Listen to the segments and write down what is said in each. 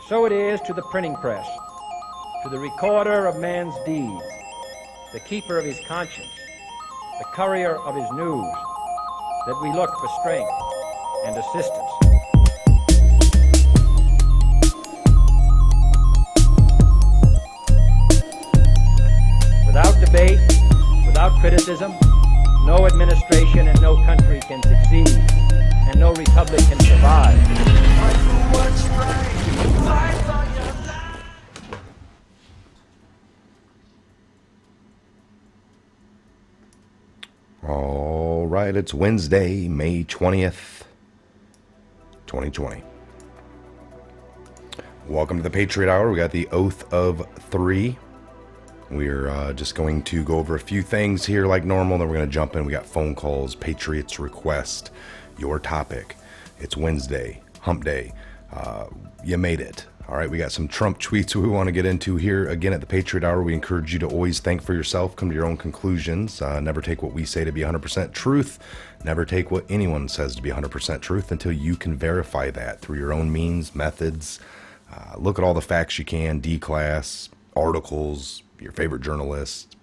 So it is to the printing press, to the recorder of man's deeds, the keeper of his conscience, the courier of his news, that we look for strength and assistance. Without debate, without criticism, no administration and no country can succeed, and no republic can survive. Fight for what's right. Fight for your life. All right, it's Wednesday, May 20th, 2020. Welcome to the Patriot Hour. We got the Oath of Three. We're just going to go over a few things here like normal, then we're going to jump in. We got phone calls, Patriots request, your topic. It's Wednesday, hump day. You made it. All right, we got some Trump tweets we want to get into here. Again, at the Patriot Hour, we encourage you to always think for yourself, come to your own conclusions. Never take what we say to be 100% truth. Never take what anyone says to be 100% truth until you can verify that through your own means, methods. Look at all the facts you can, D-class, articles, your favorite journalists,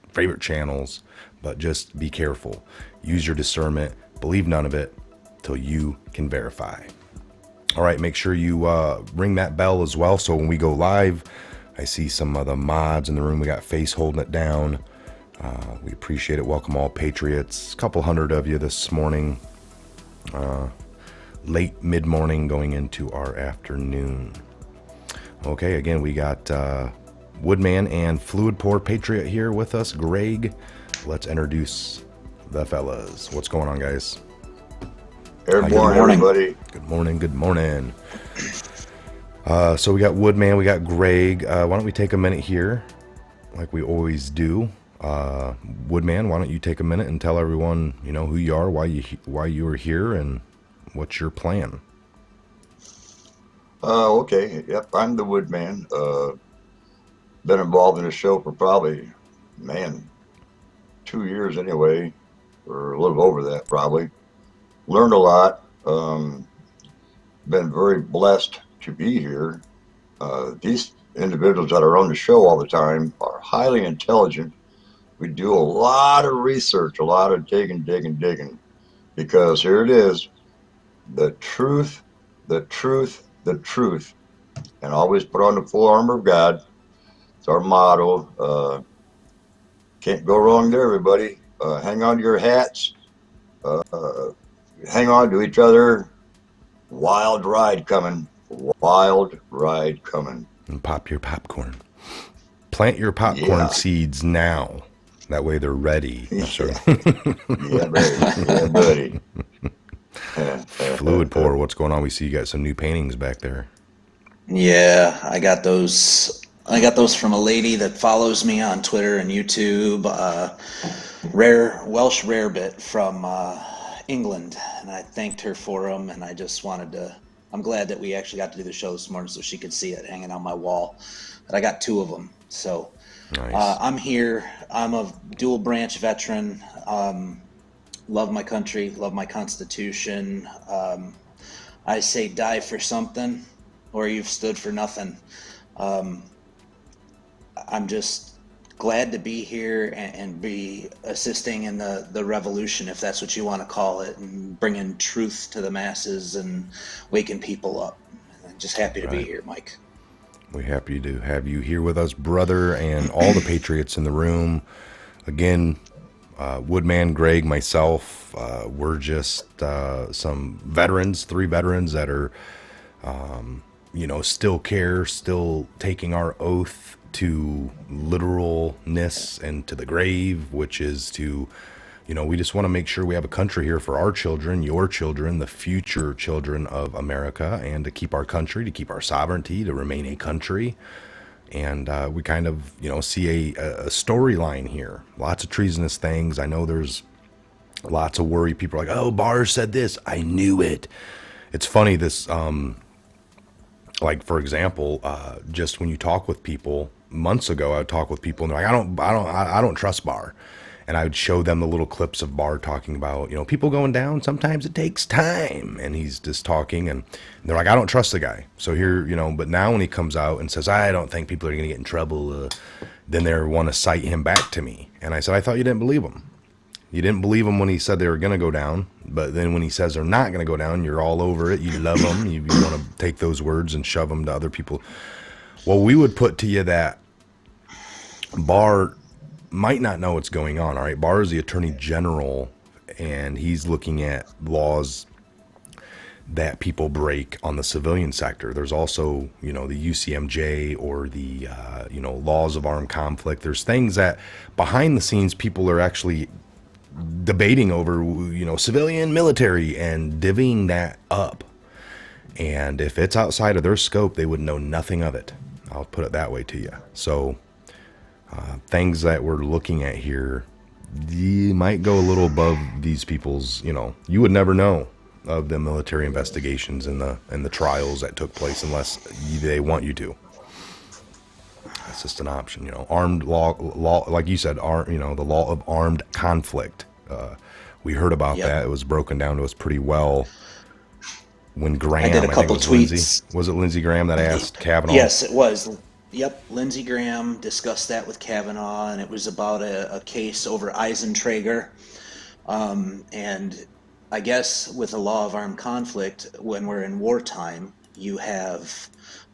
favorite channels, but just be careful. Use your discernment. Believe none of it till you can verify. All right, make sure you ring that bell as well, so when we go live, I see some of the mods in the room. We got Face holding it down. We appreciate it. Welcome all Patriots. A couple hundred of you this morning. Late mid-morning going into our afternoon. Okay, again, we got Woodman and Fluid Pour Patriot here with us. Greg, let's introduce the fellas. What's going on, guys? Airborne, everybody. Good morning, good morning. So we got Woodman, we got Greg. Why don't we take a minute here, like we always do. Woodman, why don't you take a minute and tell everyone, you know, who you are, why you are here, and what's your plan? Okay. Yep, I'm the Woodman. Been involved in the show for probably, 2 years anyway, or a little over that probably. Learned a lot. Been very blessed to be here. These individuals that are on the show all the time are highly intelligent, We do a lot of research, a lot of digging, because here it is, the truth, the truth, the truth, and always put on the full armor of God. It's our motto. Can't go wrong there, everybody. Hang on to your hats. Uh, hang on to each other. Wild ride coming. Wild ride coming. And pop your popcorn. Plant your popcorn seeds now. That way they're ready. Yeah, yeah, buddy. Fluid pour, what's going on? We see you got some new paintings back there. Yeah, I got those. I got those from a lady that follows me on Twitter and YouTube. Rare Welsh rarebit from England, and I thanked her for them. And I just wanted to. I'm glad that we actually got to do the show this morning, so she could see it hanging on my wall. But I got 2 of them, so nice. I'm here. I'm a dual branch veteran. Love my country, love my Constitution. I say die for something, or you've stood for nothing. I'm just glad to be here and be assisting in the revolution, if that's what you want to call it, and bringing truth to the masses and waking people up. I'm just happy to be here, Mike. We're happy to have you here with us, brother, and all the Patriots in the room. Again, Woodman, Greg, myself, we're just some veterans, 3 veterans that are, still care, still taking our oath to literalness and to the grave, which is to, we just want to make sure we have a country here for our children, your children, the future children of America, and to keep our country, to keep our sovereignty, to remain a country. And we kind of, see a storyline here. Lots of treasonous things. I know there's lots of worry. People are like, oh, Barr said this. I knew it. It's funny, this, like, for example, just when you talk with people, months ago, I would talk with people and they're like, I don't trust Barr. And I would show them the little clips of Barr talking about, people going down. Sometimes it takes time. And he's just talking and they're like, I don't trust the guy. So here, but now when he comes out and says, I don't think people are going to get in trouble, then they want to cite him back to me. And I said, I thought you didn't believe him. You didn't believe him when he said they were going to go down. But then when he says they're not going to go down, you're all over it. You love him. You want to take those words and shove them to other people. Well, we would put to you that Barr might not know what's going on. All right. Barr is the Attorney General and he's looking at laws that people break on the civilian sector. There's also, the UCMJ or the, laws of armed conflict. There's things that behind the scenes people are actually debating over, civilian, military, and divvying that up. And if it's outside of their scope, they would know nothing of it. I'll put it that way to you. So things that we're looking at here, you might go a little above these people's, you would never know of the military investigations and the trials that took place unless they want you to. That's just an option, armed law, like you said, the law of armed conflict. We heard about that. It was broken down to us pretty well when Graham, I did a couple tweets. Was it Lindsey Graham that asked Kavanaugh? Yes, it was. Yep, Lindsey Graham discussed that with Kavanaugh, and it was about a case over Eisentrager. And I guess with the law of armed conflict, when we're in wartime, you have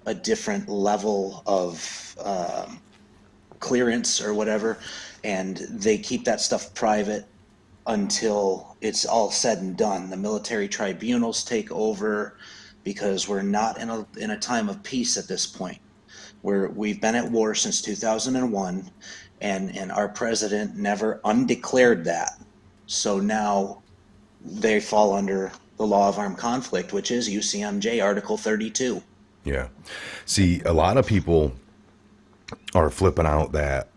a different level of clearance or whatever, and they keep that stuff private until it's all said and done. The military tribunals take over because we're not in a time of peace at this point. We've been at war since 2001, and our president never undeclared that. So now they fall under the law of armed conflict, which is UCMJ Article 32. Yeah. See, a lot of people are flipping out that,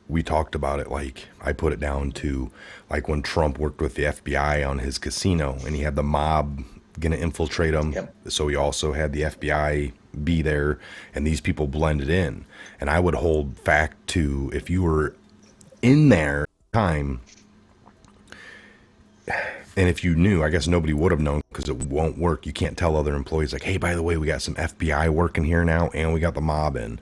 we talked about it, like I put it down to like when Trump worked with the FBI on his casino and he had the mob going to infiltrate him. Yep. So he also had the FBI be there and these people blended in. And I would hold fact to if you were in there time, And if you knew, I guess nobody would have known because it won't work. You can't tell other employees like, hey, by the way, we got some FBI working here now and we got the mob in.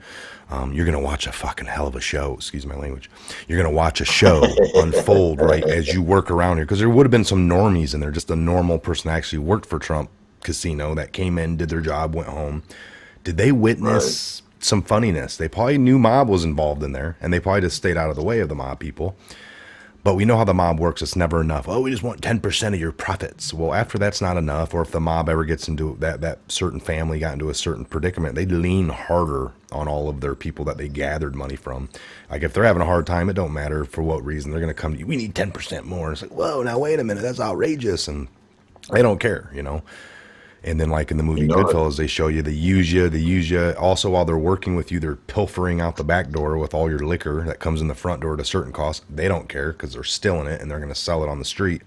You're going to watch a fucking hell of a show. Excuse my language. You're going to watch a show unfold right as you work around here, because there would have been some normies in there, just a normal person that actually worked for Trump Casino that came in, did their job, went home. Did they witness some funniness? They probably knew mob was involved in there, and they probably just stayed out of the way of the mob people. But we know how the mob works. It's never enough. Oh, we just want 10% of your profits. Well, after that's not enough, or if the mob ever gets into that certain family got into a certain predicament, they'd lean harder on all of their people that they gathered money from. Like if they're having a hard time, it don't matter for what reason. They're going to come to you. We need 10% more. And it's like, whoa, now wait a minute. That's outrageous. And they don't care, you know. And then like in the movie Goodfellas, they show you, they use you. Also, while they're working with you, they're pilfering out the back door with all your liquor that comes in the front door at a certain cost. They don't care because they're stealing it and they're going to sell it on the street.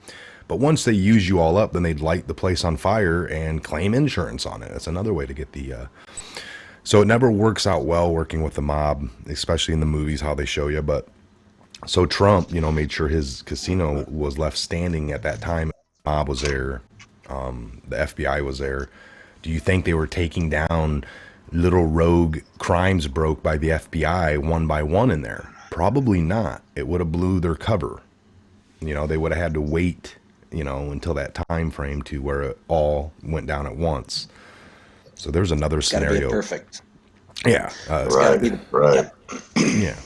But once they use you all up, then they'd light the place on fire and claim insurance on it. That's another way to get the... So it never works out well working with the mob, especially in the movies, how they show you. But so Trump, you know, made sure his casino was left standing at that time. The mob was there. The FBI was there. Do you think they were taking down little rogue crimes broke by the FBI one by one in there? Probably not. It would have blew their cover. You know, they would have had to wait, you know, until that time frame to where it all went down at once. So there's another scenario. Gotta be perfect. Yeah. Right. Yeah.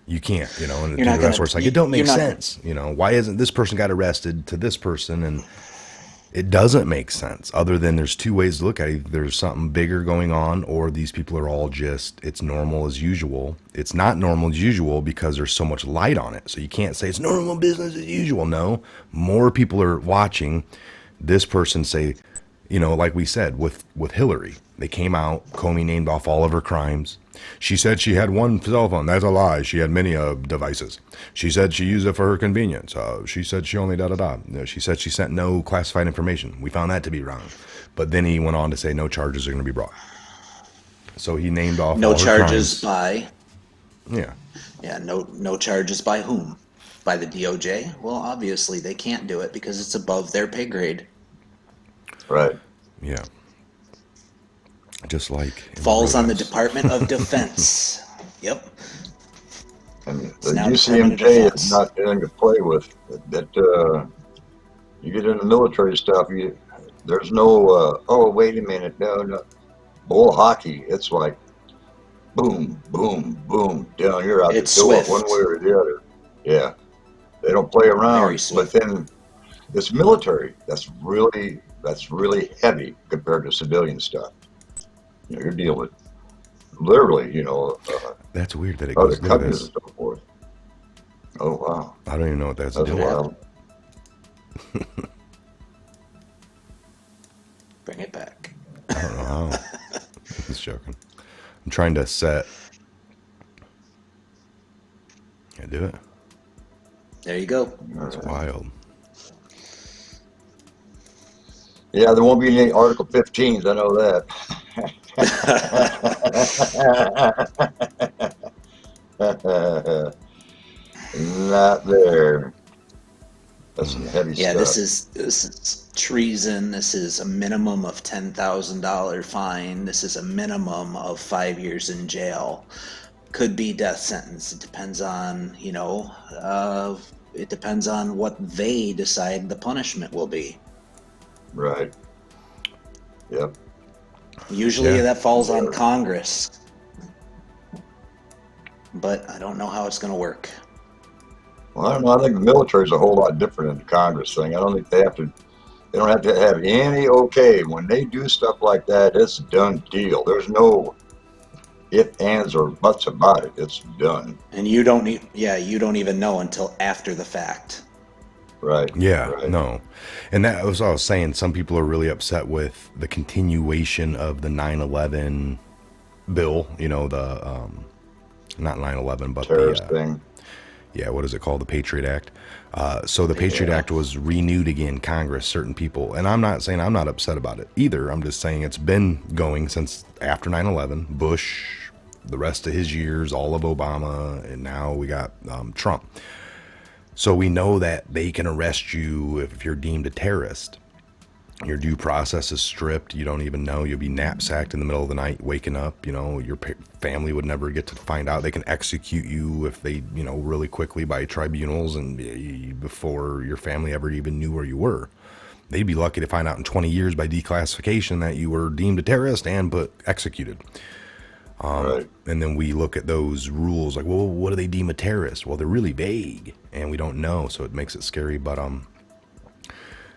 You can't, you know, and that's where it's like, it don't make sense. You know, why isn't this person got arrested to this person? And it doesn't make sense, other than there's two ways to look at it. Either there's something bigger going on, or these people are all just, it's normal as usual. It's not normal as usual because there's so much light on it. So you can't say it's normal business as usual. No, more people are watching this person say, you know, like we said with Hillary, they came out, Comey named off all of her crimes. She said she had one cell phone. That's a lie. She had many devices. She said she used it for her convenience. She said she only da-da-da. She said she sent no classified information. We found that to be wrong. But then he went on to say no charges are going to be brought. So he named off no all her charges crimes. by... Yeah, no charges by whom? By the DOJ? Well, obviously they can't do it because it's above their pay grade. Right. Yeah. Just like falls on the Department of Defense. Yep. And the UCMJ is not anything to play with. That you get into military stuff, there's no oh wait a minute, no. Bull hockey, it's like boom, boom, boom, down. You're out the door one way or the other. Yeah. They don't play around. But then it's military. That's really heavy compared to civilian stuff. You know, you're dealing with literally, you know. That's weird that it goes like this. And so forth. Oh wow! I don't even know what that's doing. Wild. Bring it back. I don't know how. I'm just joking. I'm trying to set. Can I do it? There you go. That's wild. Yeah, there won't be any Article 15s. I know that. Not there. That's some heavy stuff. Yeah, this is treason. This is a minimum of $10,000 fine. This is a minimum of 5 years in jail. Could be death sentence. It depends on, you know, it depends on what they decide the punishment will be. Right. Yep. Usually that falls on Congress. But I don't know how it's going to work. Well, I don't know. I think the military is a whole lot different than the Congress thing. I don't think they don't have to have any okay. When they do stuff like that, it's a done deal. There's no ifs, ands, or buts about it. It's done. And you don't even know until after the fact. Right. Yeah, right. No. And that was what I was saying. Some people are really upset with the continuation of the 9/11 bill, you know, the, not 9/11, but terrorist thing. Yeah, what is it called? The Patriot Act. So the Patriot Act was renewed again, Congress, certain people. And I'm not saying I'm not upset about it either. I'm just saying it's been going since after 9/11, Bush, the rest of his years, all of Obama, and now we got Trump. So we know that they can arrest you if you're deemed a terrorist. Your due process is stripped. You don't even know. You'll be knapsacked in the middle of the night, waking up. Your family would never get to find out. They can execute you if they, really quickly by tribunals and before your family ever even knew where you were. They'd be lucky to find out in 20 years by declassification that you were deemed a terrorist and executed. Right. And then we look at those rules like, well, what do they deem a terrorist? Well, they're really vague and we don't know. So it makes it scary. But,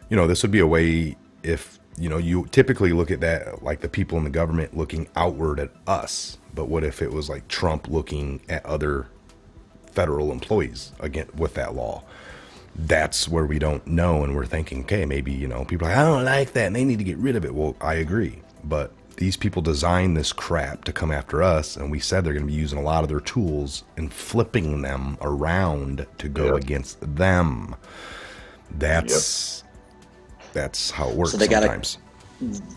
this would be a way if, you typically look at that like the people in the government looking outward at us. But what if it was like Trump looking at other federal employees again with that law? That's where we don't know. And we're thinking, okay, maybe, people are like, I don't like that and they need to get rid of it. Well, I agree. But these people designed this crap to come after us, and we said they're going to be using a lot of their tools and flipping them around to go against them. That's how it works So they sometimes.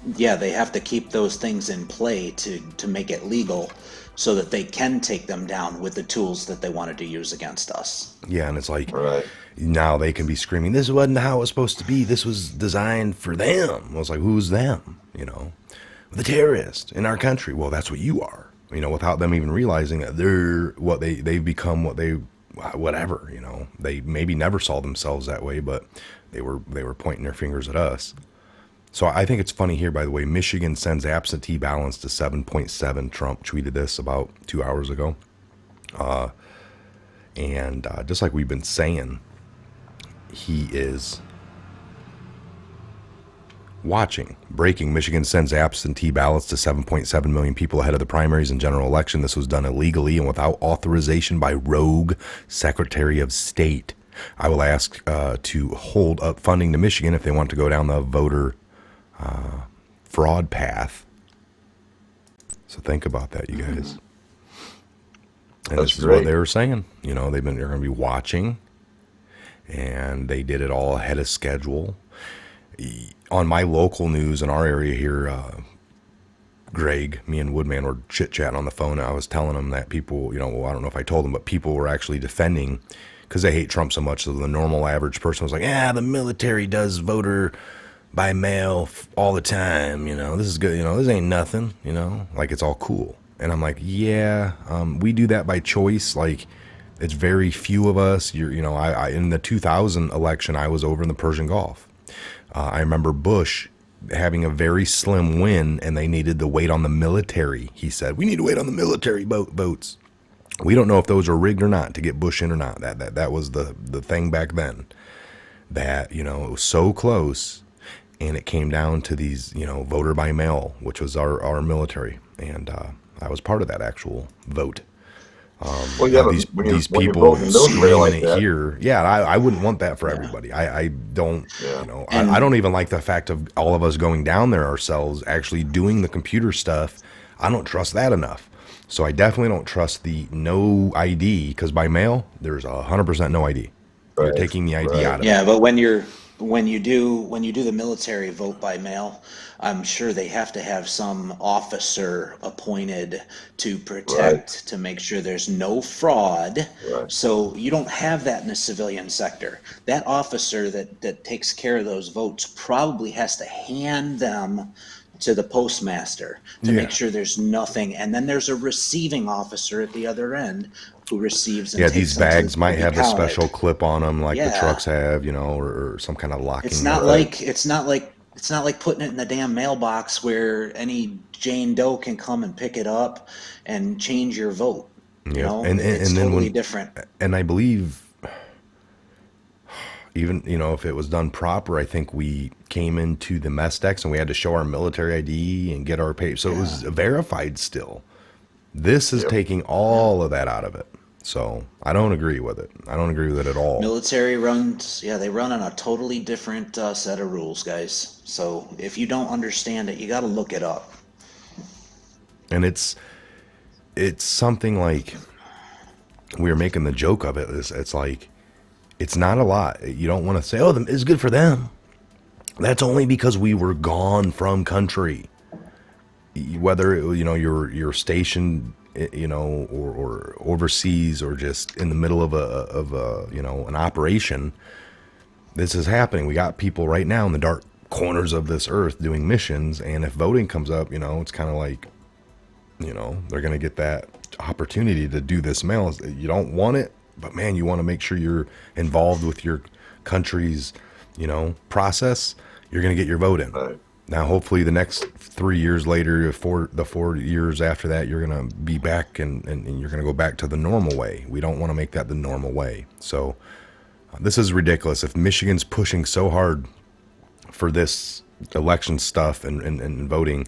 they have to keep those things in play to make it legal so that they can take them down with the tools that they wanted to use against us. Yeah, and it's like, Right. now they can be screaming, this wasn't how it was supposed to be. This was designed for them. I was like, who's them? The terrorist in our country. Well, that's what you are, without them even realizing that they've become whatever, they maybe never saw themselves that way, but they were pointing their fingers at us. So I think it's funny here, by the way, Michigan sends absentee ballots to 7.7. Trump tweeted this about 2 hours ago. And just like we've been saying, he is watching. Breaking. Michigan sends absentee ballots to 7.7 million people ahead of the primaries and general election. This was done illegally and without authorization by rogue Secretary of State. I will ask to hold up funding to Michigan if they want to go down the voter fraud path. So think about that, you guys. And That's this is great. what they were saying. They're going to be watching, and they did it all ahead of schedule. On my local news in our area here, Greg, me and Woodman were chit-chatting on the phone, and I was telling him that people, I don't know if I told them, but people were actually defending, because they hate Trump so much, so the normal average person was like, the military does voter by mail all the time, this is good, this ain't nothing, like it's all cool. And I'm like, we do that by choice, like it's very few of us. I in the 2000 election, I was over in the Persian Gulf. I remember Bush having a very slim win, and they needed to wait on the military. He said, we need to wait on the military votes. We don't know if those are rigged or not to get Bush in or not. That was the thing back then. That, it was so close, and it came down to these, voter by mail, which was our military. And I was part of that actual vote. Well, yeah, but These when you people vote in the military screaming like it that, here. Yeah, I wouldn't want that for everybody. I don't, Yeah. I don't even like the fact of all of us going down there ourselves, actually doing the computer stuff. I don't trust that enough. So I definitely don't trust the no ID, because by mail, there's 100% no ID. You're Right. taking the ID Right. out of it. Yeah, but when you do the military vote by mail, I'm sure they have to have some officer appointed to protect, to make sure there's no fraud. Right. So you don't have that in the civilian sector. That officer that takes care of those votes probably has to hand them to the postmaster to make sure there's nothing. And then there's a receiving officer at the other end who receives and Yeah, takes these them to bags might be have a counted. special clip on them, like the Yeah. trucks have, or some kind of locking. It's not nut. it's not like putting it in the damn mailbox where any Jane Doe can come and pick it up and change your vote. Yeah. It's and then totally different. And I believe, even if it was done proper, I think we came into the mess decks and we had to show our military ID and get our pay. So it was verified still. This is taking all of that out of it. So I don't agree with it. I don't agree with it at all. Military runs, they run on a totally different set of rules, guys. So if you don't understand it, you got to look it up. And it's something like, we were making the joke of it. It's like, it's not a lot. You don't want to say, oh, it's good for them. That's only because we were gone from country. Whether you're stationed or overseas, or just in the middle of an operation. This is happening. We got people right now in the dark corners of this earth doing missions, and if voting comes up, it's kind of like, they're going to get that opportunity to do this mail. You don't want it, but man, you want to make sure you're involved with your country's, process. You're going to get your vote in. Right. Now, hopefully the next 3 years later, the 4 years after that, you're going to be back and you're going to go back to the normal way. We don't want to make that the normal way. So this is ridiculous. If Michigan's pushing so hard for this election stuff and voting,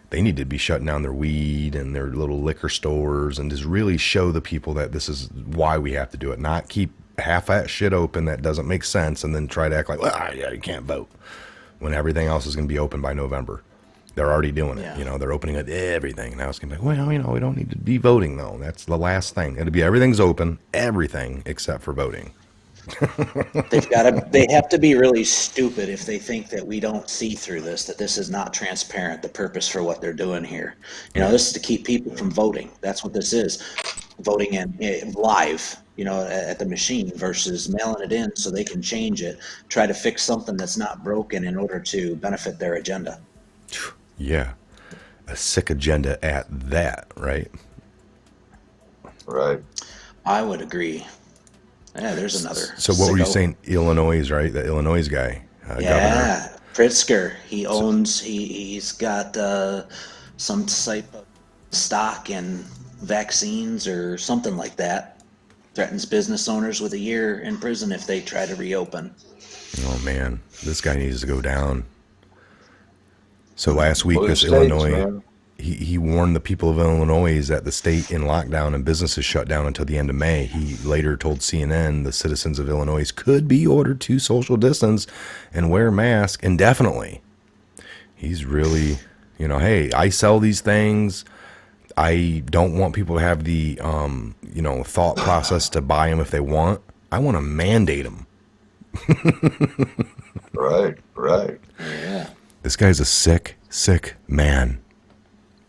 they need to be shutting down their weed and their little liquor stores and just really show the people that this is why we have to do it. Not keep half that shit open that doesn't make sense and then try to act like, well, yeah, you can't vote, when everything else is going to be open by November. They're already doing it. Yeah. They're opening up everything. Now it's going to be, well, we don't need to be voting, though. That's the last thing. It'll be everything's open, everything except for voting. They have to be really stupid if they think that we don't see through this, that this is not transparent, the purpose for what they're doing here. This is to keep people from voting. That's what this is. Voting in live, at the machine versus mailing it in so they can change it, try to fix something that's not broken in order to benefit their agenda. Yeah. A sick agenda at that, right? Right. I would agree. Yeah, there's another. So what were you sicko. saying? Illinois, right? The Illinois guy, governor. Yeah, Pritzker. He's got some type of stock in vaccines or something like that. Threatens business owners with a year in prison if they try to reopen. Oh man, this guy needs to go down. So last week, Blue this states, Illinois, man. he warned the people of Illinois that the state in lockdown and businesses shut down until the end of May. He later told CNN the citizens of Illinois could be ordered to social distance and wear masks indefinitely. He's really, hey, I sell these things. I don't want people to have the, thought process to buy them if they want. I want to mandate them. Right. Yeah. This guy's a sick, sick man.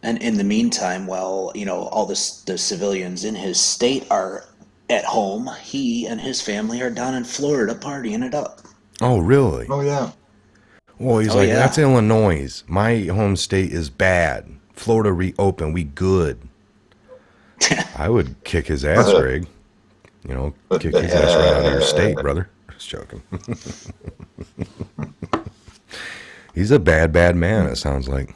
And in the meantime, while all the civilians in his state are at home, he and his family are down in Florida partying it up. Oh, really? Oh yeah. Well, he's Oh, yeah. that's Illinois. My home state is bad. Florida reopened. We good. I would kick his ass, Greg. Kick his ass right out of your state, brother. Just joking. He's a bad, bad man, it sounds like.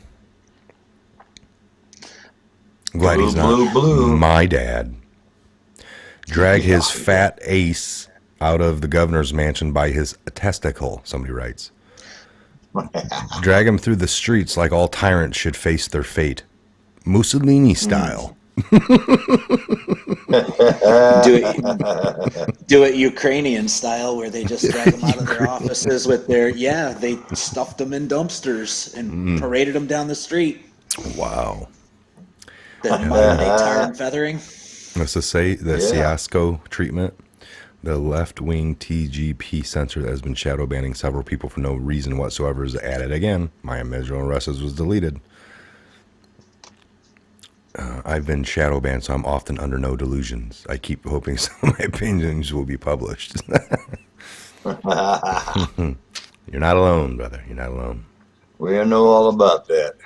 I'm glad he's not Blue. my dad. Drag his fat ace out of the governor's mansion by his testicle, somebody writes. Drag him through the streets like all tyrants should face their fate. Mussolini style. Do it Ukrainian style, where they just drag them out of their offices with they stuffed them in dumpsters and paraded them down the street. Wow. The modern day tar and feathering. Let's just say the Siasco treatment. The left-wing TGP censor that has been shadow banning several people for no reason whatsoever is added again. My original arrest was deleted. I've been shadow banned, so I'm often under no delusions. I keep hoping some of my opinions will be published. You're not alone, brother. You're not alone. We know all about that.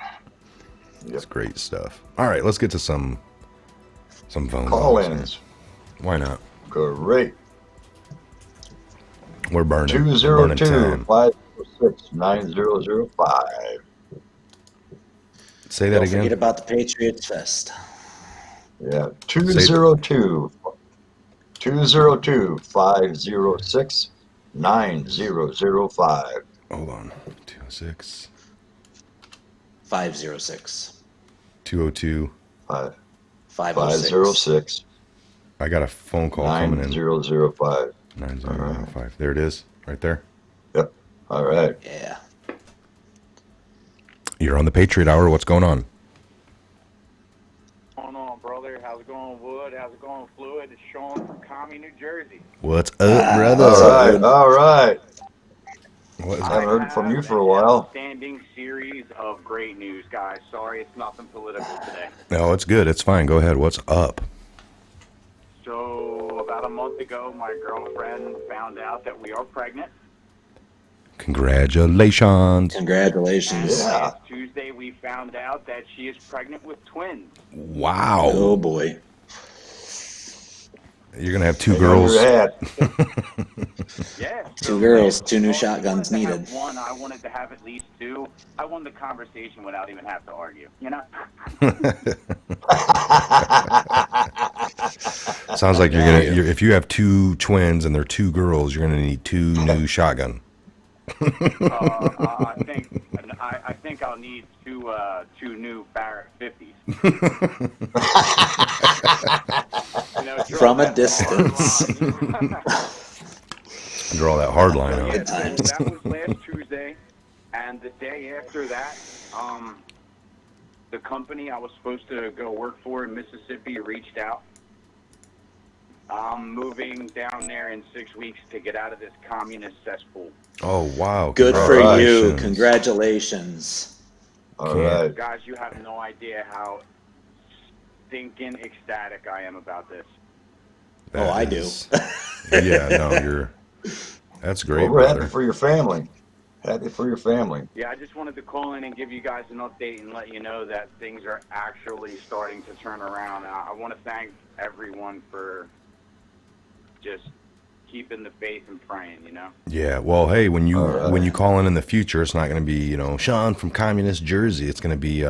It's great stuff. All right, let's get to some phone calls. Call-ins. Why not? Great. We're burning. We're burning time. 202-506-9005. Say that Don't again. forget about the Patriots Fest. Yeah. 202-506-9005. Hold on. 206. 506. 202. 506. I got a phone call coming in. 9005. 9005. There it is. Right there. Yep. All right. Yeah. You're on the Patriot Hour. What's going on? What's going on, brother? How's it going, Wood? How's it going, Fluid? It's Sean from Commie, New Jersey. What's up, brother? All right. All right. What is I haven't it? heard from you for a an while. outstanding series of great news, guys. Sorry, it's nothing political today. No, it's good. It's fine. Go ahead. What's up? So, about a month ago, my girlfriend found out that we are pregnant. Congratulations. Congratulations. Yeah. Last Tuesday, we found out that she is pregnant with twins. Wow. Oh boy. You're going to have two Hang on girls. your hat. Yeah. Two girls, man, two new well, she shotguns wanted to needed. have one. I wanted to have at least two. I won the conversation without even having to argue. You know. Sounds like if you have two twins and they're two girls, you're going to need two new shotgun. I think I'll need two new Barrett 50s. From a distance. Draw that hard line Yeah, out. Good times. so that was last Tuesday, and the day after that, the company I was supposed to go work for in Mississippi reached out. I'm moving down there in 6 weeks to get out of this communist cesspool. Oh, wow. Good for you. Congratulations. Congratulations. All right. Guys, you have no idea how stinking ecstatic I am about this. That I do. is- Yeah, no, that's great, Well, we're brother. happy for your family. Happy for your family. Yeah, I just wanted to call in and give you guys an update and let you know that things are actually starting to turn around. I want to thank everyone for just keeping the faith and praying, you know? Yeah, well, hey, when you All right. when you call in the future, it's not going to be, Sean from Communist Jersey. It's going to be,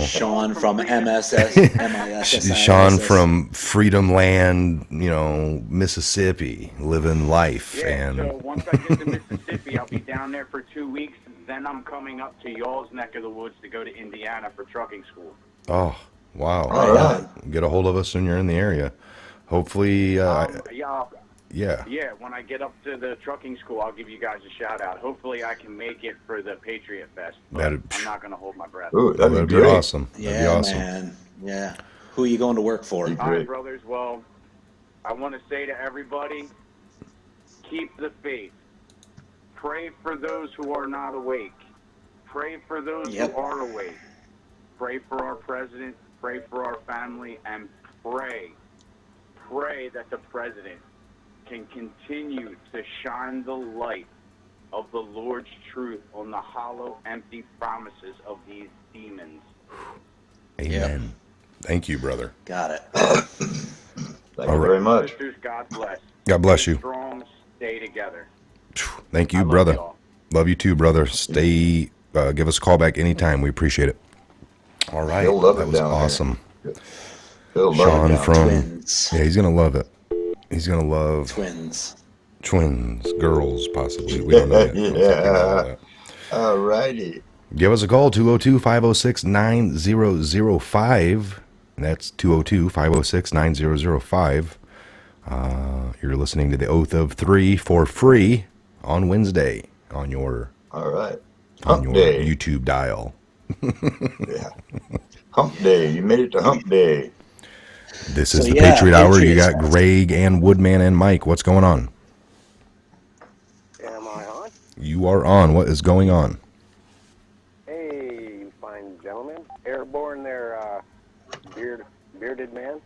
Sean from MISS. Sean from Freedom Land, Mississippi, living life. Yeah, And so once I get to Mississippi, I'll be down there for 2 weeks. Then I'm coming up to y'all's neck of the woods to go to Indiana for trucking school. oh, wow. All right. Get a hold of us when you're in the area. Hopefully, Yeah, when I get up to the trucking school, I'll give you guys a shout out. Hopefully, I can make it for the Patriot Fest. But I'm not going to hold my breath. Ooh, that'd that'd be be great. awesome. That'd be Yeah, awesome. man. Yeah. Who are you going to work for? Be All right, great. brothers. Well, I want to say to everybody, keep the faith. Pray for those who are not awake. Pray for those Yep. who are awake. Pray for our president. Pray for our family. And pray that the president can continue to shine the light of the Lord's truth on the hollow, empty promises of these demons. Amen. Thank you, brother. Got it. Thank you very much. Sisters, God bless. God bless Stay you. strong, stay together. Thank I you, love brother. y'all. Love you too, brother. Stay. Give us a call back anytime. We appreciate it. All right. He'll love that it was down there. awesome. He'll love Sean it down from. Twins. Yeah, he's gonna love it. He's gonna love Twins. twins, girls, possibly. We don't know yet. Don't think he knows all that. All righty. Give us a call, 202-506-9005. That's 202-506-9005. You're listening to the Oath of Three for free on Wednesday on your All right. on Hump your day. YouTube dial. Yeah. Hump day. You made it to hump day. This is So, the yeah, Patriot Hour. You Patriots. got Greg and Woodman and Mike. What's going on? Am I on? You are on. What is going on? Hey, you fine gentlemen. Airborne there, bearded man.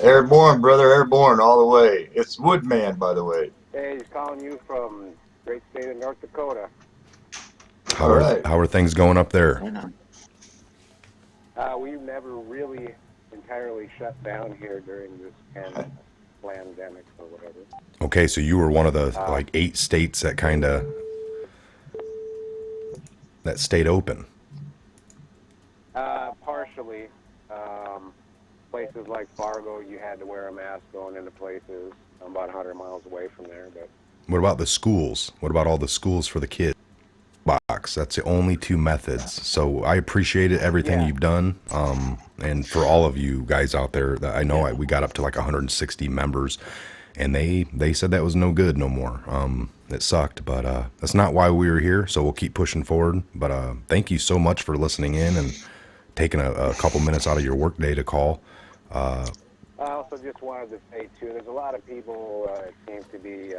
Airborne, brother. Airborne all the way. It's Woodman, by the way. Hey, he's calling you from great state of North Dakota. How All are right. how are things going up there? We've never really entirely shut down here during this pandemic or whatever. Okay, so you were one of the like 8 states that stayed open. Partially. Places like Fargo, you had to wear a mask going into places. I'm about 100 miles away from there, but What about the schools? What about all the schools for the kids? Box. That's the only 2 methods. So I appreciate everything Yeah. you've done. And for all of you guys out there, that I know we got up to like 160 members, and they said that was no good no more. It sucked, but that's not why we were here. So we'll keep pushing forward. But thank you so much for listening in and taking a couple minutes out of your work day to call. I also just wanted to say, too, there's a lot of people seem to be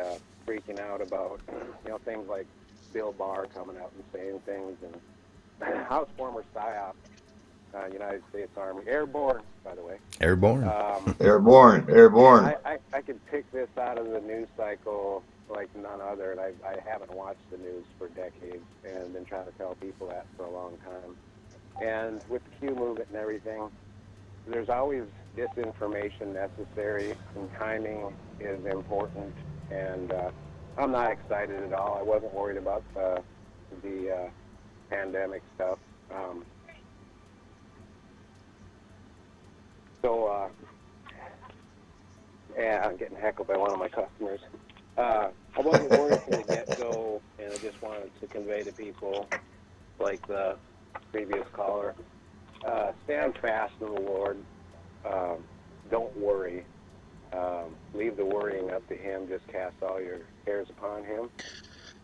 freaking out about, things like Bill Barr coming out and saying things. And I was former PSYOP, United States Army, airborne, by the way. Airborne. Airborne. I could pick this out of the news cycle like none other, and I haven't watched the news for decades and been trying to tell people that for a long time. And with the Q movement and everything, there's always disinformation necessary, and timing is important. And I'm not excited at all. I wasn't worried about the pandemic stuff. Yeah, I'm getting heckled by one of my customers. I wasn't worried from the get-go, and I just wanted to convey to people, like the previous caller, stand fast in the Lord. Don't worry. Leave the worrying up to Him. Just cast all your cares upon Him,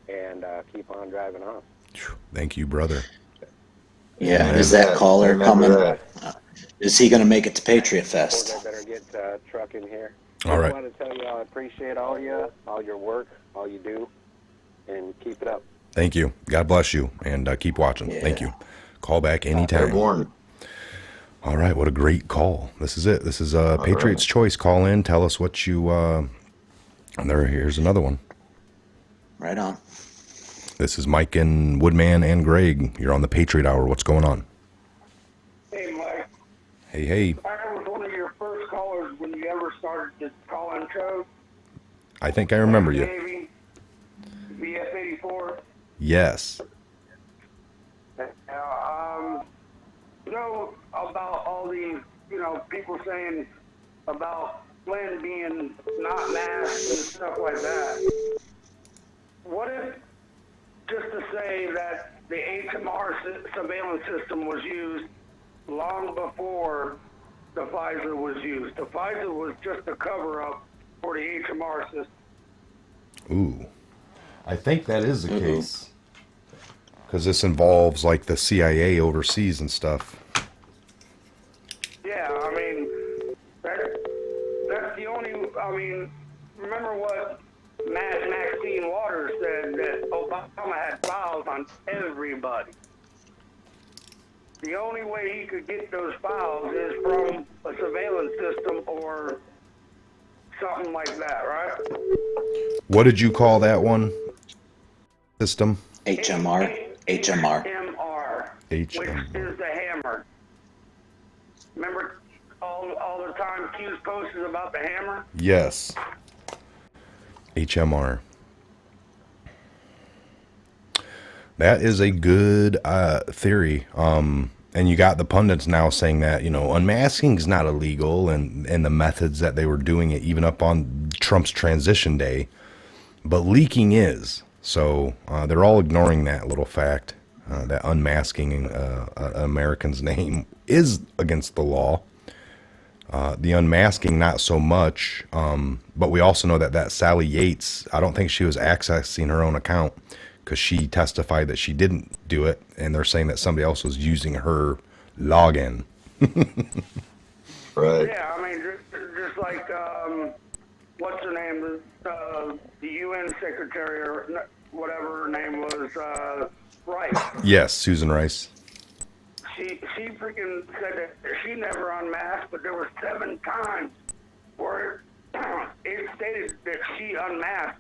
and keep on driving on. Thank you, brother. Yeah, Amen. is that caller Remember coming? that. Is he going to make it to Patriot Fest? I better get truck in here. All right. I want to tell you I appreciate all your work, all you do, and keep it up. Thank you. God bless you, and keep watching. Yeah. Thank you. Call back anytime. Airborne. All right, what a great call. This is it. This is Patriot's Choice. Call in. Tell us what you... and here's another one. Right on. This is Mike and Woodman and Greg. You're on the Patriot Hour. What's going on? Hey, Mike. Hey. I was one of your first callers when you ever started the call-in show. I think I remember you. Navy, BF-84. Yes. About all these, people saying about Flynn being not masked and stuff like that. What if, just to say that the HMR surveillance system was used long before the FISA was used? The FISA was just a cover-up for the HMR system. Ooh. I think that is the case. Because this involves, like, the CIA overseas and stuff. Yeah, that's the only, remember what Maxine Waters said, that Obama had files on everybody. The only way he could get those files is from a surveillance system or something like that, right? What did you call that one? System? HMR. HMR. Which HMR. is the hammer. Remember all the time Q's posted about the hammer? Yes. HMR. That is a good theory. And you got the pundits now saying that, unmasking is not illegal, and the methods that they were doing it even up on Trump's transition day, but leaking is. So they're all ignoring that little fact, that unmasking an American's name is against the law. The unmasking, not so much. But we also know that Sally Yates, I don't think she was accessing her own account, because she testified that she didn't do it, and they're saying that somebody else was using her login. Right. Yeah, just like, what's her name? The UN secretary, or whatever her name was, Rice. Yes, Susan Rice. She freaking said that she never unmasked, but there were 7 times where it stated that she unmasked.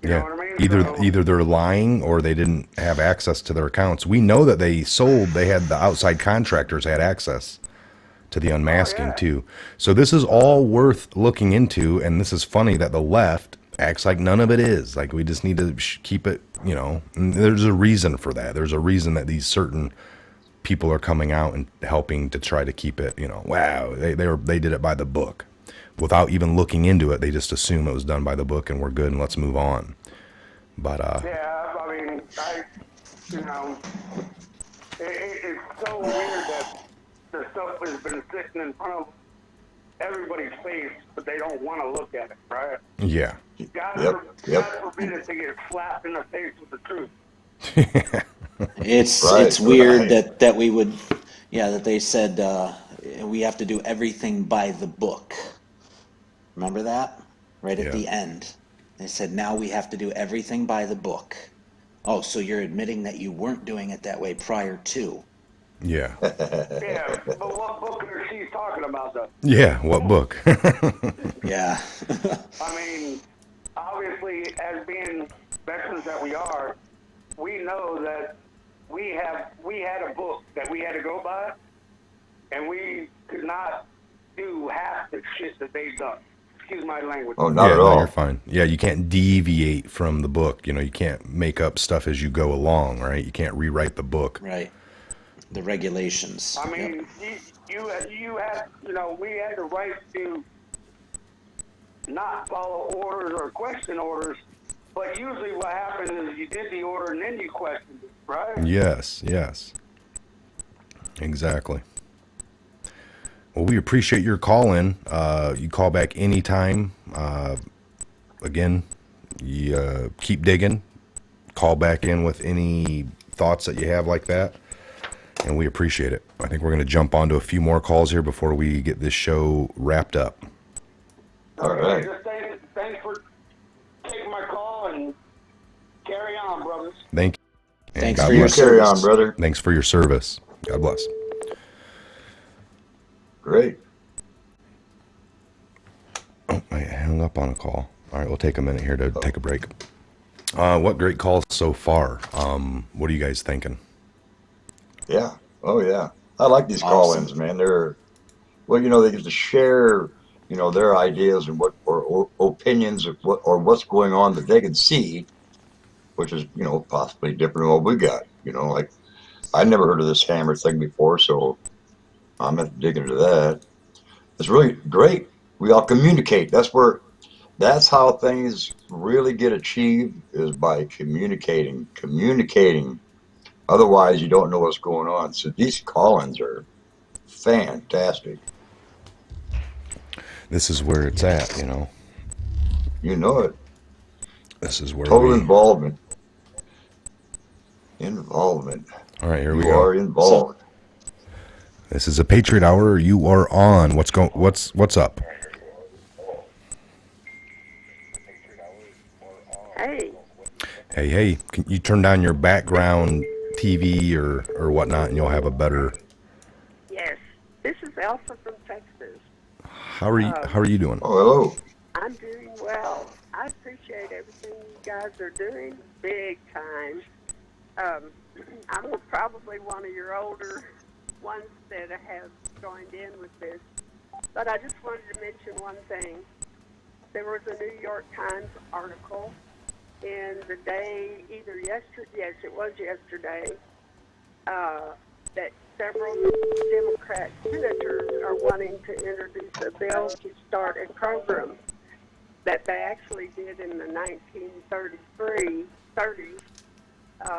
You know what I mean? Either they're lying or they didn't have access to their accounts. We know that they had the outside contractors had access to the unmasking too. So this is all worth looking into, and this is funny that the left acts like none of it is. Like, we just need to keep it, and there's a reason for that. There's a reason that these certain people are coming out and helping to try to keep it, wow, they did it by the book. Without even looking into it, they just assume it was done by the book and we're good and let's move on. But it's so weird that the stuff has been sitting in front of everybody's face, but they don't want to look at it, right? Yeah. God forbid it to get slapped in the face with the truth. It's weird that we would, that they said we have to do everything by the book. Remember that? Right at Yeah. the end. They said, now we have to do everything by the book. Oh, so you're admitting that you weren't doing it that way prior to. Yeah. Yeah, but what book are she talking about, though? Yeah. What book? Yeah. I mean, obviously, as being veterans that we are, we know that we had a book that we had to go by, and we could not do half the shit that they've done. Excuse my language. Oh, not Yeah, at no, all. you're fine. Yeah, you can't deviate from the book. You know, you can't make up stuff as you go along, right? You can't rewrite the book. Right. The regulations. I mean, you had, we had the right to not follow orders or question orders, but usually what happens is you did the order and then you questioned it, right? Yes, yes. Exactly. Well, we appreciate your call in. You call back anytime. Again, you keep digging. Call back in with any thoughts that you have like that. And we appreciate it. I think we're going to jump onto a few more calls here before we get this show wrapped up. All right. Just thanks for taking my call and carry on, brothers. Thank you. And Thanks God for your bless. Carry on, service. brother. Thanks for your service. God bless. Great. Oh, I hung up on a call. All right, we'll take a minute here to take a break. What great calls so far. What are you guys thinking? Yeah. Oh, yeah. I like these call-ins, man. They're, well, they get to share, their ideas and or opinions of what's going on that they can see, which is, possibly different than what we got. Like I never heard of this hammer thing before, so I'm going to dig into that. It's really great. We all communicate. That's how things really get achieved, is by communicating. Otherwise, you don't know what's going on. So these call-ins are fantastic. This is where it's at, You know it. This is where Total involvement. Involvement. All right, here we You go. are involved. This is a Patriot Hour. You are on. What's up? Hey. Hey, can you turn down your background TV or whatnot, and you'll have a better. Yes. This is Elsa from Texas. How are you doing? Oh, hello. I'm doing well. I appreciate everything you guys are doing, big time. I'm probably one of your older ones that have joined in with this. But I just wanted to mention one thing. There was a New York Times article in the day, either yesterday, yes, it was yesterday, that several Democrat senators are wanting to introduce a bill to start a program that they actually did in the 1930s,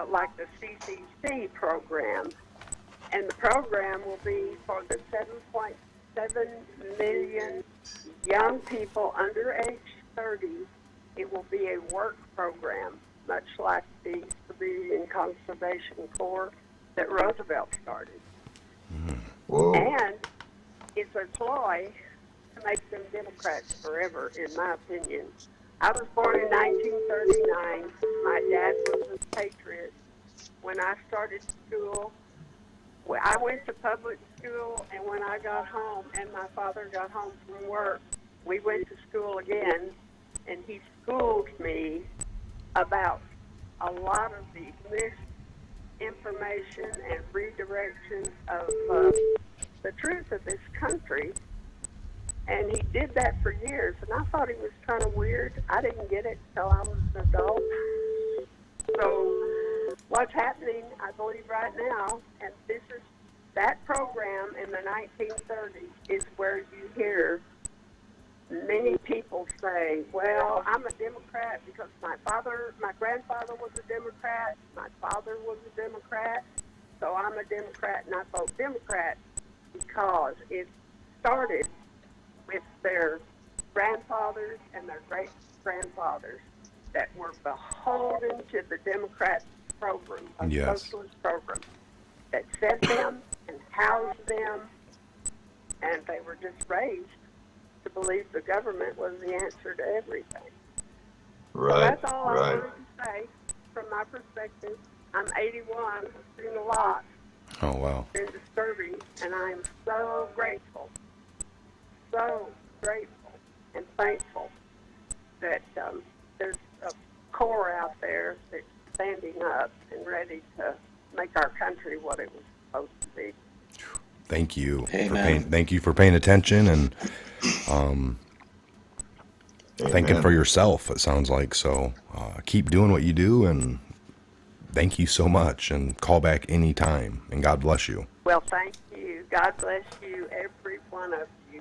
like the CCC program. And the program will be for the 7.7 million young people under age 30. It will be a work program, much like the Civilian Conservation Corps that Roosevelt started. Whoa. And it's a ploy to make them Democrats forever, in my opinion. I was born in 1939. My dad was a Patriot. When I started school, I went to public school, and when I got home and my father got home from work, we went to school again, and he schooled me about a lot of the misinformation and redirection of the truth of this country. And he did that for years, and I thought he was kind of weird. I didn't get it until I was an adult. So what's happening, I believe, right now, and this is that program in the 1930s is where you hear many people say, well, I'm a Democrat because my grandfather was a Democrat, my father was a Democrat, so I'm a Democrat and I vote Democrat, because it started with their grandfathers and their great-grandfathers that were beholden to the Democrat program, a Yes. socialist program, that fed them and housed them and they were just raised to believe the government was the answer to everything. So Right, that's all I right. wanted to say from my perspective. I'm 81. I've seen a lot. Oh, wow. It's been disturbing, and I'm so grateful and thankful that there's a core out there that's standing up and ready to make our country what it was supposed to be. Thank you Amen. thank you for paying attention and thinking Amen. for yourself. It sounds like so. Keep doing what you do, and thank you so much. And call back anytime. And God bless you. Well, thank you. God bless you, every one of you.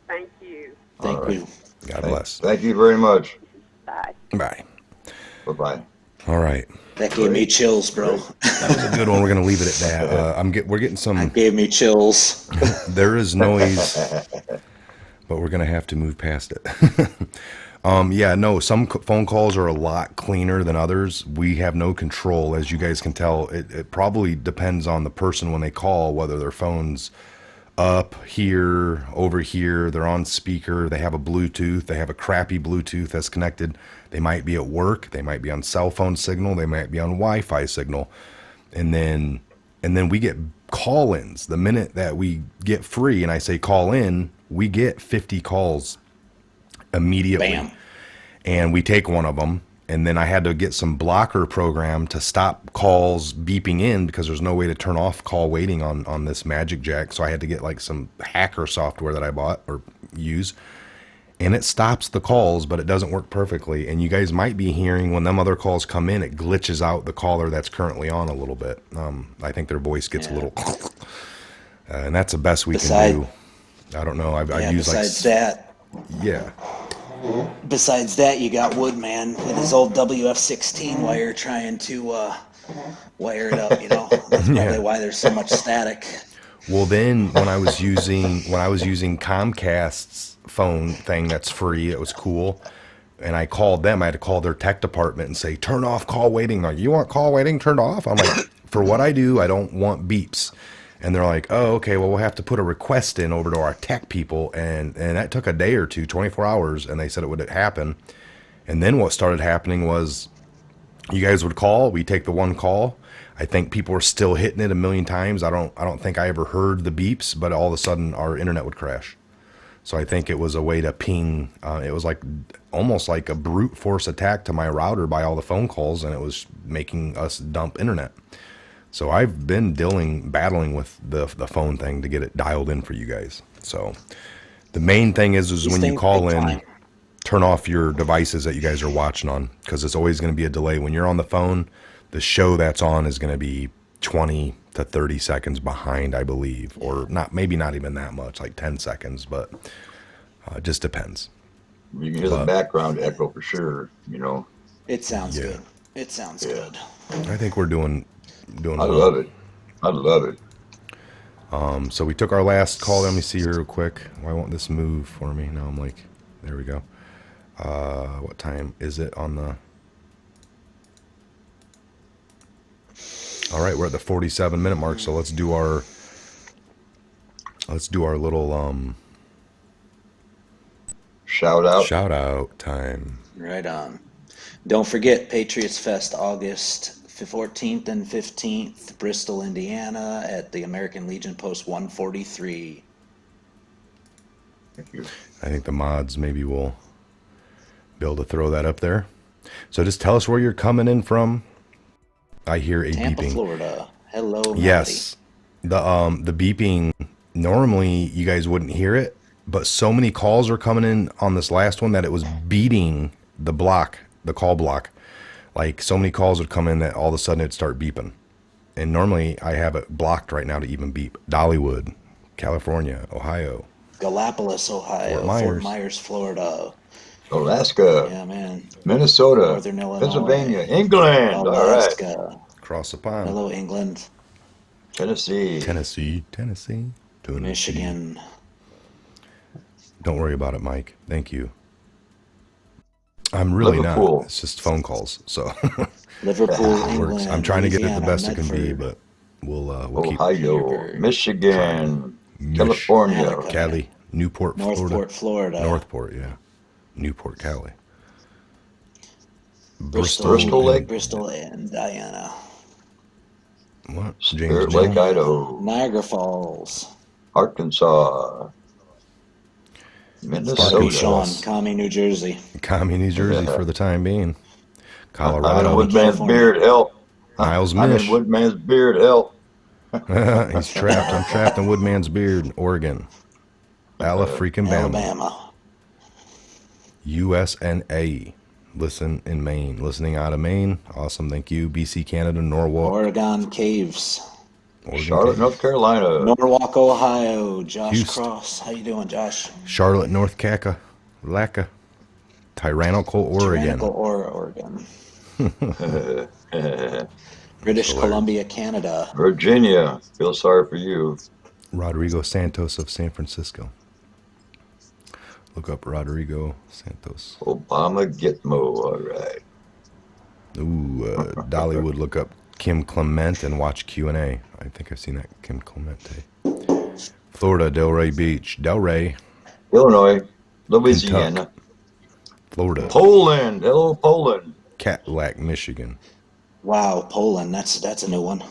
Thank you. Thank right. you. God bless. Thank you very much. Bye. Bye. Bye-bye. All right, That gave me chills, bro. that was a good one. We're gonna leave it at that. We're getting some. That gave me chills. There is noise, but we're gonna have to move past it. Yeah, no, some phone calls are a lot cleaner than others. We have no control. As you guys can tell, it probably depends on the person when they call, whether their phone's up here, over here, they're on speaker, they have a Bluetooth, they have a crappy Bluetooth that's connected. They might be at work, they might be on cell phone signal, they might be on Wi-Fi signal. And then we get call-ins. The minute that we get free and I say call in, we get 50 calls immediately. Bam. And we take one of them, and then I had to get some blocker program to stop calls beeping in because there's no way to turn off call waiting on this Magic Jack. So I had to get like some hacker software that I bought or use, and it stops the calls, but it doesn't work perfectly. And you guys might be hearing when them other calls come in, it glitches out the caller that's currently on a little bit. I think their voice gets a little, and that's the best we can do. I don't know. I've used besides that. Yeah. Besides that, you got Woodman with his old WF-16 wire trying to wire it up. You know, that's probably why there's so much static. Well, then when I was using Comcast's phone thing that's free, it was cool, and I called them. I had to call their tech department and say, "Turn off call waiting." Like, you want call waiting turned off? I'm like, for what I do, I don't want beeps. And they're like, oh, okay, well, we'll have to put a request in over to our tech people. And that took a day or two, 24 hours, and they said it would happen. And then what started happening was you guys would call, we take the one call. I think people were still hitting it a million times. I don't think I ever heard the beeps, but all of a sudden our internet would crash. So I think it was a way to ping. It was like almost like a brute force attack to my router by all the phone calls, and it was making us dump internet. So I've been battling with the phone thing to get it dialed in for you guys. So the main thing is when you call in, turn off your devices that you guys are watching on, because it's always going to be a delay. When you're on the phone, the show that's on is going to be 20 to 30 seconds behind, I believe, or maybe not even that much, like 10 seconds, but it just depends. You can hear the background echo for sure, you know. It sounds good. It sounds good. I think we're doing I well. love it. I love it. So we took our last call. Let me see here real quick. Why won't this move for me? Now I'm like, there we go. What time is it on the... All right, we're at the 47-minute mark, so let's do our little shout out time. Right on. Don't forget Patriots Fest August 14th and 15th, Bristol, Indiana, at the American Legion Post 143. Thank you. I think the mods maybe will be able to throw that up there. So just tell us where you're coming in from. I hear a Tampa, beeping. Florida. Hello, Maddie. Yes. The beeping, normally you guys wouldn't hear it, but so many calls are coming in on this last one that it was beating the call block. Like, so many calls would come in that all of a sudden it'd start beeping. And normally I have it blocked right now to even beep. Dollywood, California, Ohio. Gallipolis, Ohio. Fort Myers, Florida. Alaska. Yeah, man. Minnesota. Northern Illinois. Pennsylvania. England. Alaska. All right. Across the pond. Hello, England. Tennessee. Michigan. Don't worry about it, Mike. Thank you. I'm really Liverpool. not. It's just phone calls. So Liverpool, England. I'm trying to get it the Louisiana, best it can be, Medford. but we'll keep. Ohio. Michigan. California. America. Cali, Newport, Florida. Northport, Florida. Northport, yeah. Newport, Cali. Bristol and- Bristol and Diana. What? Spirit James Lake, Neal? Idaho. Niagara Falls. Arkansas. Sparky Sean, Minnesota. Commie, New Jersey. Commie, New Jersey for the time being. I'm in Colorado. Woodman's California. Beard. Help. Niles I'm Mish. in Woodman's Beard. Help. He's trapped. I'm trapped in Woodman's Beard, Oregon. Freaking Bama. Alabama. USNA. Listen in Maine. Listening out of Maine. Awesome. Thank you. BC, Canada, Norwalk. Oregon Caves. Oregon, Charlotte, North Carolina. Norwalk, Ohio. Josh Houston. Cross. How you doing, Josh? Charlotte, North Lacka. Tyrannical, Oregon. Tyrannical Oregon. British Columbia, Canada. Virginia. Feel sorry for you. Rodrigo Santos of San Francisco. Look up Rodrigo Santos. Obama Gitmo. All right. Ooh, Dollywood, look up Kim Clement and watch Q&A. I think I've seen that Kim Clemente. Florida, Delray Beach. Delray, Illinois. Louisiana. Kentucky. Florida. Poland. Hello, Poland. Cadillac, Michigan. Wow, Poland. That's a new one.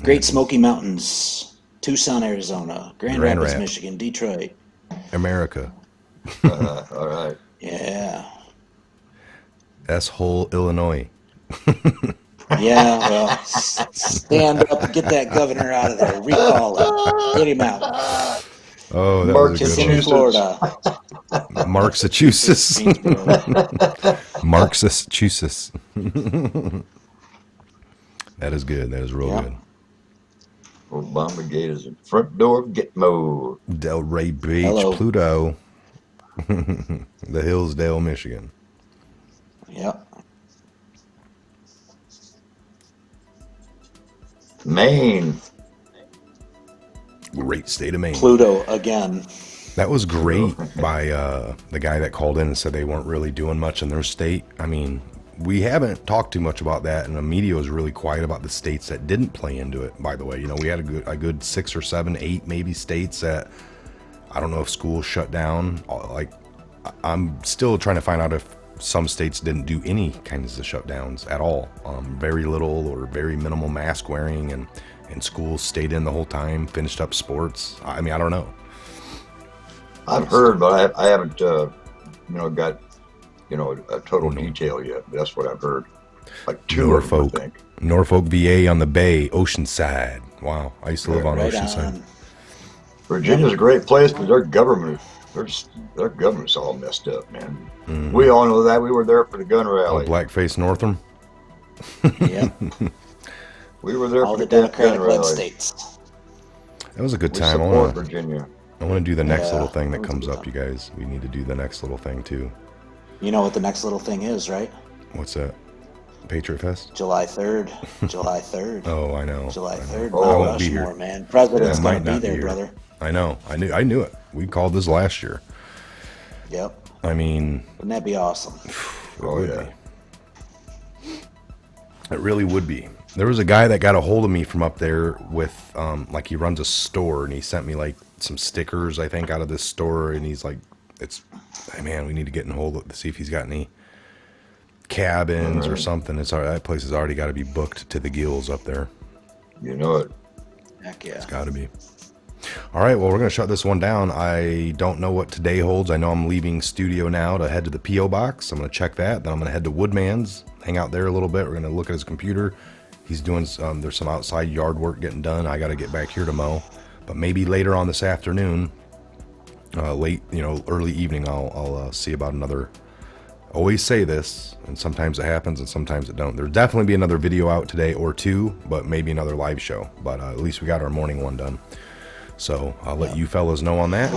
Great Smoky Mountains. Tucson, Arizona. Grand Grand Rapids, Rap. Michigan. Detroit. America. All right. Yeah. S-Hole, Illinois. Yeah, well, stand up and get that governor out of there. Recall him. Get him out. Oh, that Mark was a Kissimmee, good Florida. one. Massachusetts. Massachusetts. That is good. That is real Yeah. good. Obama Gate is in front door of Gitmo. Delray Beach, Hello. Pluto. The Hillsdale, Michigan. Yep. Maine. Great state of Maine. Pluto again. That was great by the guy that called in and said they weren't really doing much in their state. I mean, we haven't talked too much about that, and the media was really quiet about the states that didn't play into it, by the way. You know, we had a good 6 or 7, 8 maybe states that, I don't know if schools shut down. Like, I'm still trying to find out if some states didn't do any kinds of shutdowns at all. Very little or very minimal mask wearing, and schools stayed in the whole time, finished up sports. I mean, I don't know. I've heard, but I haven't, got, a total detail yet. That's what I've heard. Like 2 of them, I think. Norfolk, VA on the Bay, Oceanside. Wow, I used to live on Right Oceanside. on. Virginia's a great place, but their government's all messed up, man. Mhm. We all know that. We were there for the gun Oh, rally. Blackface Northam. Yep. We were there All for the the gun Democratic-led rally. states. That was a good We time. support Virginia. I want to do the next Yeah, little thing that that was a comes good up, you guys. We need to do the next little thing too. You know what the next little thing is, right? What's that? Patriot Fest? July 3rd. July 3rd. Oh, I know. July I know. 3rd. Oh, I Mount won't be Rushmore, here. man. President's I gonna might be not there, here. brother. I know. I knew it. We called this last year. Yep. I mean, Wouldn't that be awesome? it Oh, would yeah. be. It really would be. There was a guy that got a hold of me from up there with, like, he runs a store, and he sent me like some stickers, I think, out of this store, and he's like, hey man, we need to get in hold of to see if he's got any cabins or something. That place has already got to be booked to the gills up there. You know it. Heck yeah. It's got to be. All right, well, we're going to shut this one down. I don't know what today holds. I know I'm leaving studio now to head to the P.O Box. I'm going to check that. Then I'm going to head to Woodman's, hang out there a little bit. We're going to look at his computer. He's doing there's some outside yard work getting done. I got to get back here to mow. But maybe later on this afternoon, late, early evening, I'll see about another. Always say this, and sometimes it happens and sometimes it don't. There'll definitely be another video out today or 2, but maybe another live show. But at least we got our morning one done. So I'll let you fellas know on that.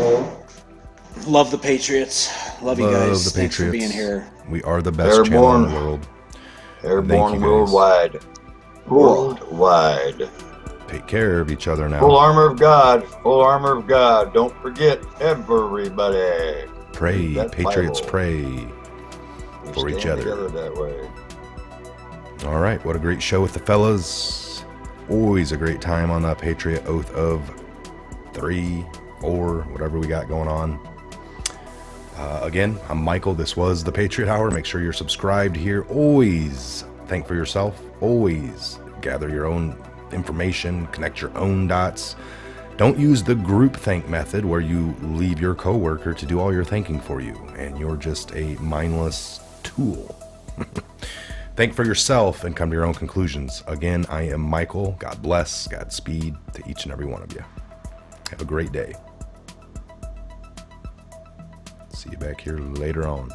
Love the Patriots. Love you guys. Love the Thanks for Patriots. being here. We are the best channel in the world. Airborne guys. worldwide. Worldwide. Take care of each other now. Full armor of God. Full armor of God. Don't forget, everybody. Pray, That Patriots, Bible. pray We for each stand other. together that way. All right, what a great show with the fellas. Always a great time on the Patriot Oath of 3. or whatever we got going on. Again, I'm Michael. This was the Patriot Hour. Make sure you're subscribed here. Always think for yourself. Always gather your own information, connect your own dots. Don't use the groupthink method where you leave your coworker to do all your thinking for you and you're just a mindless tool. Think for yourself and come to your own conclusions. Again, I am Michael. God bless, Godspeed to each and every one of you. Have a great day. See you back here later on.